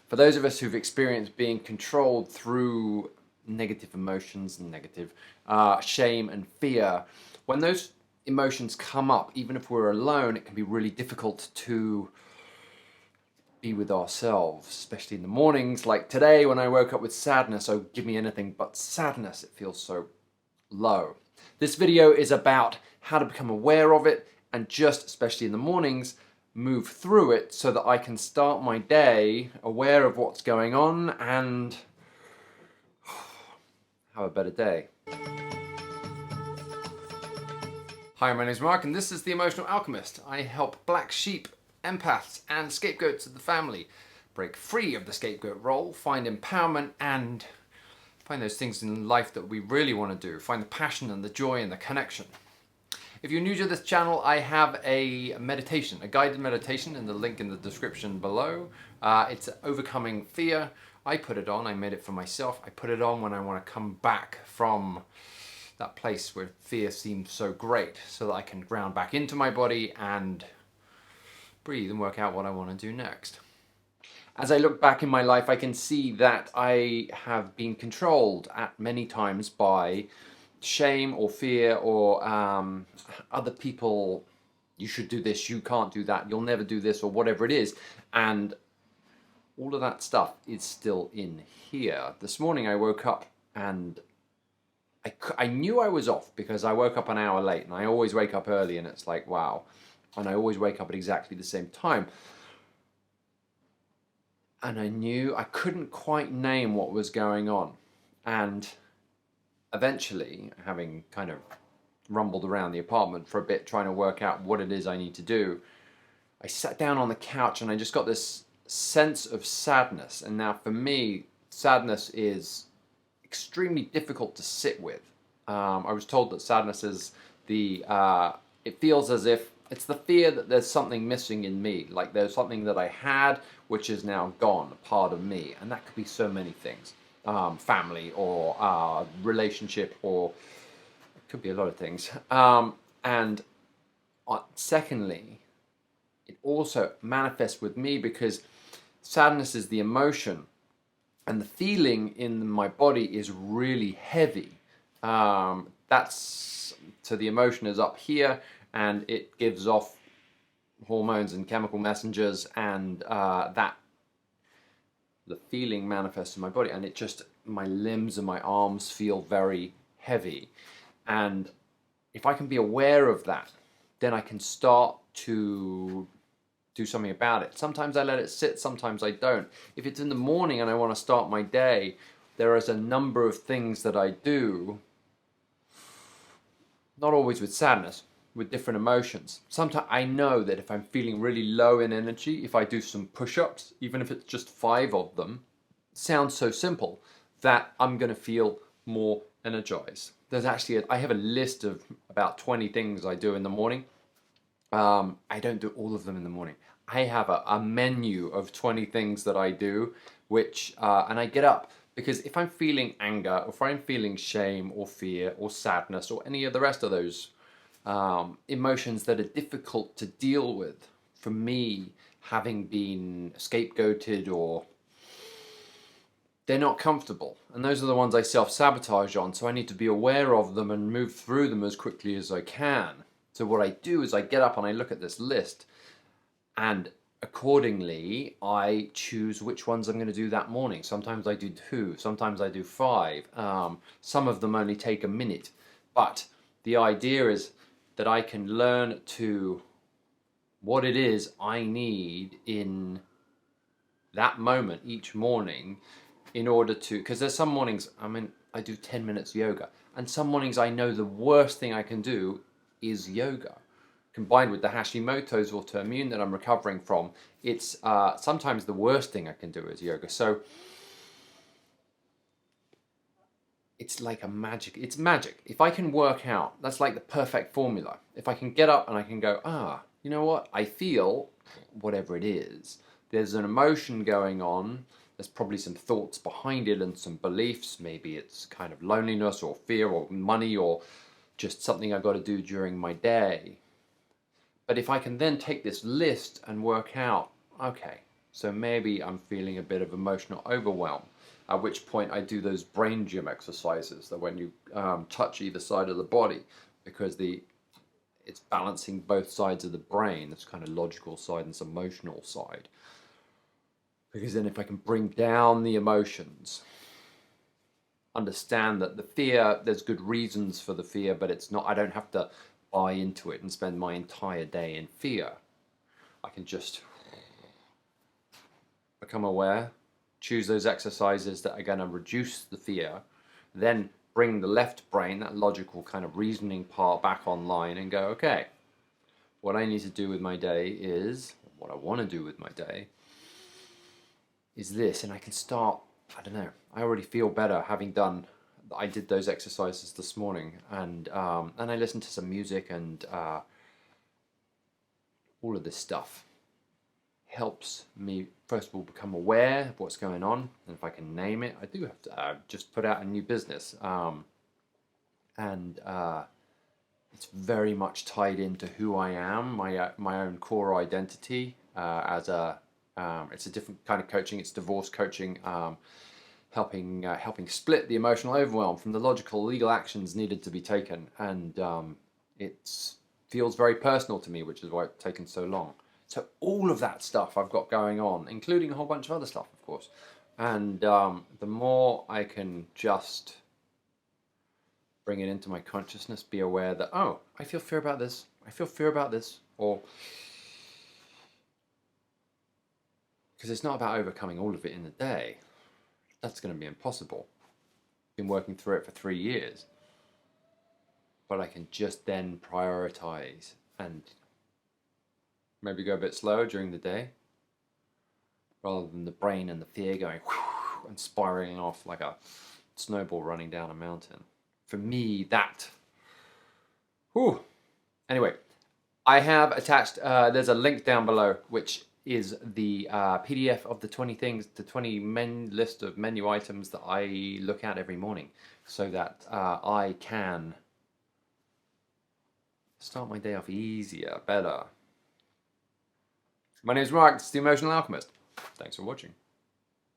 For those of us who've experienced being controlled through negative emotions and negative shame and fear, when those emotions come up, even if we're alone, it can be really difficult to be with ourselves, especially in the mornings. Like today when I woke up with sadness, oh, give me anything but sadness. It feels so low. This video is about how to become aware of it and just, especially in the mornings, move through it so that I can start my day aware of what's going on and have a better day. Hi, my name is Mark and this is The Emotional Alchemist. I help black sheep, empaths and scapegoats of the family break free of the scapegoat role, find empowerment and find those things in life that we really want to do. Find the passion and the joy and the connection. If you're new to this channel, I have a meditation, a guided meditation in the link in the description below. It's Overcoming Fear. I put it on, I made it for myself. I put it on when I want to come back from that place where fear seems so great so that I can ground back into my body and breathe and work out what I want to do next. As I look back in my life, I can see that I have been controlled at many times by shame or fear or other people. You should do this, you can't do that, you'll never do this, or whatever it is. And all of that stuff is still in here. This morning I woke up and I knew I was off because I woke up an hour late, and I always wake up early and it's like, wow. And I always wake up at exactly the same time. And I knew I couldn't quite name what was going on. And eventually, having kind of rumbled around the apartment for a bit trying to work out what it is I need to do, I sat down on the couch and I just got this sense of sadness. And now for me, sadness is extremely difficult to sit with. I was told that sadness is it feels as if it's the fear that there's something missing in me, like there's something that I had which is now gone, a part of me, and that could be so many things. Family or relationship, or it could be a lot of things. Secondly, it also manifests with me because sadness is the emotion, and the feeling in my body is really heavy. So the emotion is up here, and it gives off hormones and chemical messengers, and the feeling manifests in my body, and it just, my limbs and my arms feel very heavy. And if I can be aware of that, then I can start to do something about it. Sometimes I let it sit, sometimes I don't. If it's in the morning and I want to start my day, there is a number of things that I do, not always with sadness, with different emotions. Sometimes I know that if I'm feeling really low in energy, if I do some push-ups, even if it's just 5 of them, sounds so simple, that I'm going to feel more energized. There's actually, I have a list of about 20 things I do in the morning. I don't do all of them in the morning. I have a menu of 20 things that I do, which, and I get up, because if I'm feeling anger, or if I'm feeling shame or fear or sadness or any of the rest of those emotions that are difficult to deal with, for me, having been scapegoated, or they're not comfortable, and those are the ones I self-sabotage on, so I need to be aware of them and move through them as quickly as I can. So what I do is I get up and I look at this list, and accordingly I choose which ones I'm going to do that morning. Sometimes I do 2, sometimes I do 5. Some of them only take a minute, but the idea is that I can learn to what it is I need in that moment each morning, in order to, because there's some mornings, I do 10 minutes yoga, and some mornings I know the worst thing I can do is yoga. Combined with the Hashimoto's autoimmune that I'm recovering from, it's sometimes the worst thing I can do is yoga. So it's like a magic, it's magic. If I can work out, that's like the perfect formula. If I can get up and I can go, you know what, I feel whatever it is, there's an emotion going on, there's probably some thoughts behind it and some beliefs. Maybe it's kind of loneliness or fear or money or just something I've got to do during my day. But if I can then take this list and work out, okay, So maybe I'm feeling a bit of emotional overwhelm, at which point I do those brain gym exercises that when you touch either side of the body, because it's balancing both sides of the brain, this kind of logical side and this emotional side. Because then if I can bring down the emotions, understand that the fear, there's good reasons for the fear, but it's not, I don't have to buy into it and spend my entire day in fear. I can just become aware, choose those exercises that are going to reduce the fear, then bring the left brain, that logical kind of reasoning part, back online and go, okay, what I need to do with my day is, what I want to do with my day is this, and I can start, I don't know, I already feel better having I did those exercises this morning, and I listened to some music, and all of this stuff helps me, first of all, become aware of what's going on, and if I can name it, I do have to just put out a new business, and it's very much tied into who I am, my own core identity, as it's a different kind of coaching. It's divorce coaching, helping split the emotional overwhelm from the logical legal actions needed to be taken, and it feels very personal to me, which is why it's taken so long. So all of that stuff I've got going on, including a whole bunch of other stuff, of course. And the more I can just bring it into my consciousness, be aware that, oh, I feel fear about this, I feel fear about this, or because it's not about overcoming all of it in a day. That's going to be impossible. Been working through it for 3 years. But I can just then prioritize and maybe go a bit slower during the day, rather than the brain and the fear going and spiraling off like a snowball running down a mountain. For me, that... Whew. Anyway, I have attached, there's a link down below, which is the PDF of the 20 things, the 20 list of menu items that I look at every morning, so that I can start my day off easier, better. My name is Mark, this is The Emotional Alchemist. Thanks for watching.